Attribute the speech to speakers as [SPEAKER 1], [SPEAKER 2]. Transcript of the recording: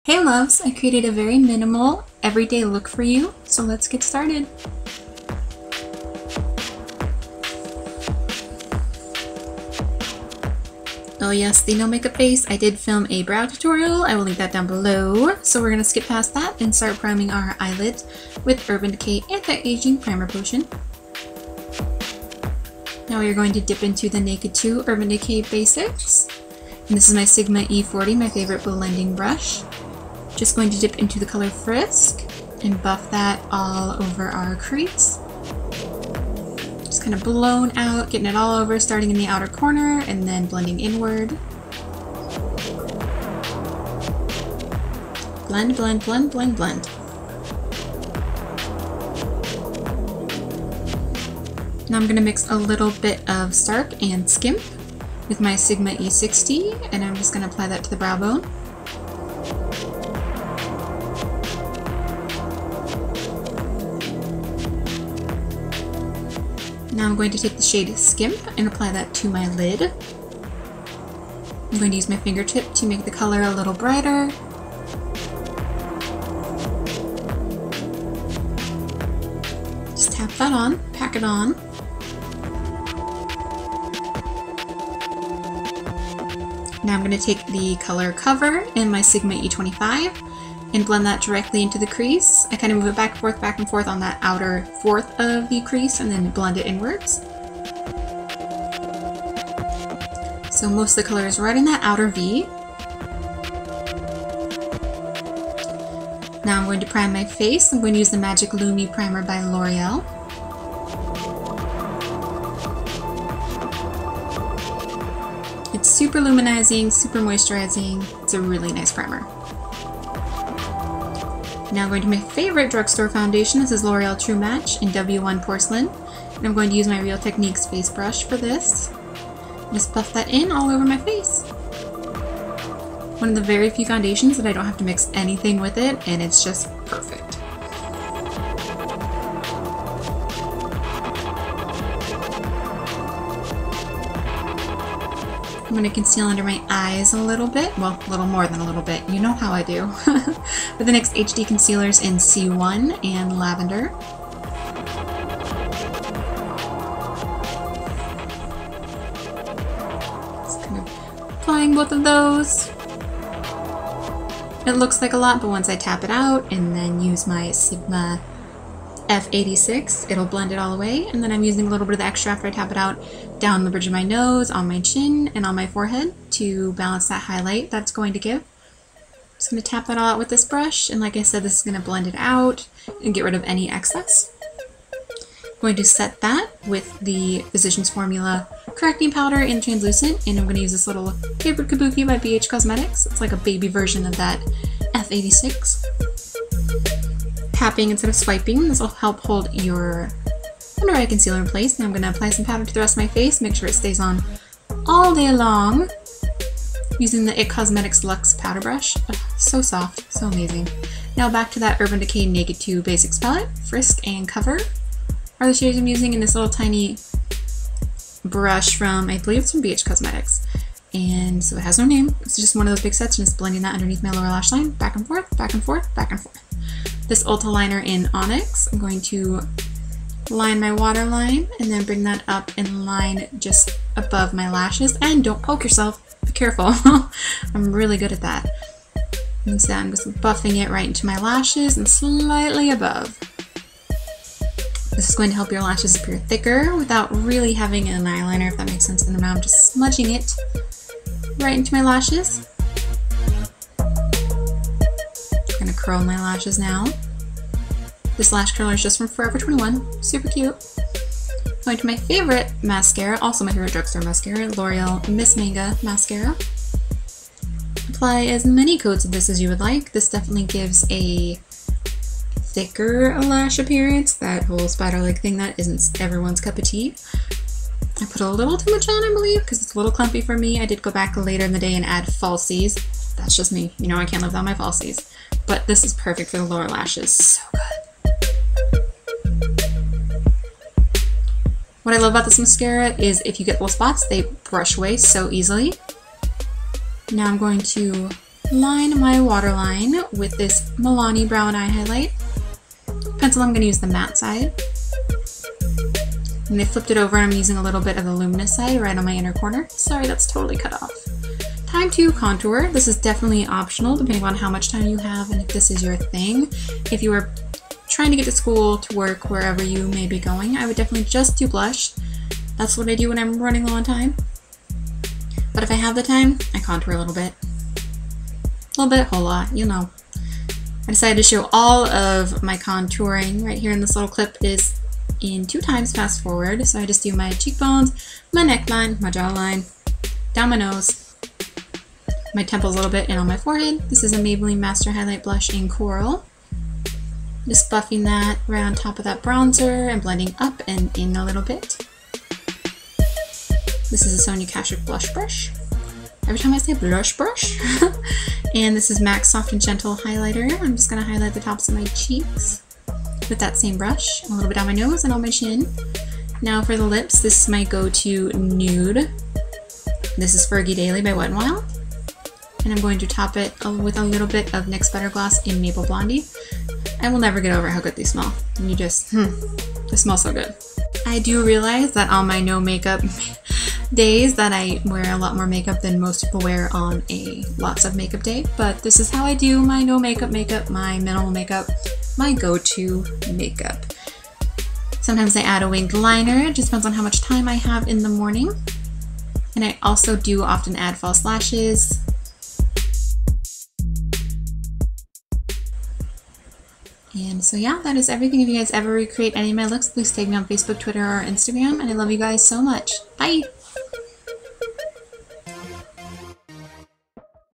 [SPEAKER 1] Hey loves, I created a very minimal, everyday look for you, so let's get started. Oh yes, the no makeup face. I did film a brow tutorial. I will link that down below. So we're going to skip past that and start priming our eyelids with Urban Decay Anti-Aging Primer Potion. Now we are going to dip into the Naked2 Urban Decay Basics. And this is my Sigma E40, my favorite blending brush. Just going to dip into the color Frisk and buff that all over our crease. Just kind of blown out, getting it all over, starting in the outer corner and then blending inward. Blend, blend, blend, blend, blend. Now I'm going to mix a little bit of Stark and Skimp with my Sigma E60, and I'm just going to apply that to the brow bone. Now I'm going to take the shade Skimp and apply that to my lid. I'm going to use my fingertip to make the color a little brighter. Just tap that on, pack it on. Now I'm going to take the color Cover in my Sigma E25 and blend that directly into the crease. I kind of move it back and forth on that outer fourth of the crease and then blend it inwards. So most of the color is right in that outer V. Now I'm going to prime my face. I'm going to use the Magic Lumi Primer by L'Oreal. It's super luminizing, super moisturizing. It's a really nice primer. Now I'm going to my favorite drugstore foundation. This is L'Oreal True Match in W1 Porcelain. And I'm going to use my Real Techniques face brush for this. Just buff that in all over my face. One of the very few foundations that I don't have to mix anything with it, and it's just perfect. I'm going to conceal under my eyes a little bit, well, a little more than a little bit, you know how I do, with the NYX HD Concealers in C1 and Lavender. Just kind of applying both of those. It looks like a lot, but once I tap it out and then use my Sigma F86, it'll blend it all away, and then I'm using a little bit of the extra after I tap it out down the bridge of my nose, on my chin, and on my forehead to balance that highlight that's going to give. Just going to tap that all out with this brush, and like I said, this is going to blend it out and get rid of any excess. I'm going to set that with the Physicians Formula Correcting Powder in Translucent, and I'm going to use this little Favorite Kabuki by BH Cosmetics. It's like a baby version of that F86. Tapping instead of swiping. This will help hold your under eye concealer in place. Now I'm going to apply some powder to the rest of my face, make sure it stays on all day long. Using the IT Cosmetics Luxe powder brush. Oh, so soft, so amazing. Now back to that Urban Decay Naked2 Basics palette. Frisk and Cover are the shades I'm using in this little tiny brush from, I believe it's from BH Cosmetics. And so it has no name. It's just one of those big sets, and just blending that underneath my lower lash line, back and forth, back and forth, back and forth. This Ulta liner in Onyx, I'm going to line my waterline and then bring that up in line just above my lashes. And don't poke yourself, be careful. I'm really good at that. And so I'm just buffing it right into my lashes and slightly above. This is going to help your lashes appear thicker without really having an eyeliner, if that makes sense. And now I'm just smudging it right into my lashes. I'm going to curl my lashes now. This lash curler is just from Forever 21. Super cute. Going to my favorite mascara, also my favorite drugstore mascara, L'Oreal Miss Manga Mascara. Apply as many coats of this as you would like. This definitely gives a thicker lash appearance, that whole spider-leg thing that isn't everyone's cup of tea. I put a little too much on, I believe, because it's a little clumpy for me. I did go back later in the day and add falsies. That's just me. You know I can't live without my falsies. But this is perfect for the lower lashes. So good. What I love about this mascara is if you get little spots, they brush away so easily. Now I'm going to line my waterline with this Milani brown eye highlight. Pencil, I'm going to use the matte side. And I flipped it over and I'm using a little bit of the luminous side right on my inner corner. Sorry, that's totally cut off. Time to contour. This is definitely optional depending on how much time you have and if this is your thing. If you are trying to get to school, to work, wherever you may be going, I would definitely just do blush. That's what I do when I'm running low on time. But if I have the time, I contour a little bit. A little bit, whole lot, you know. I decided to show all of my contouring right here in this little clip is in 2 times fast forward. So I just do my cheekbones, my neckline, my jawline, down my nose, my temples a little bit, and on my forehead. This is a Maybelline Master Highlight Blush in Coral. Just buffing that right on top of that bronzer and blending up and in a little bit. This is a Sonia Kashuk blush brush. Every time I say blush brush. And this is MAC Soft and Gentle highlighter. I'm just going to highlight the tops of my cheeks with that same brush. A little bit down my nose and on my chin. Now for the lips, this is my go-to nude. This is Fergie Daily by Wet n Wild. And I'm going to top it with a little bit of NYX Better Gloss in Maple Blondie. I will never get over how good these smell. And you just, they smell so good. I do realize that on my no makeup days that I wear a lot more makeup than most people wear on a lots of makeup day, but this is how I do my no makeup makeup, my minimal makeup, my go-to makeup. Sometimes I add a winged liner, it just depends on how much time I have in the morning. And I also do often add false lashes. And so yeah, that is everything. If you guys ever recreate any of my looks, please tag me on Facebook, Twitter, or Instagram. And I love you guys so much. Bye!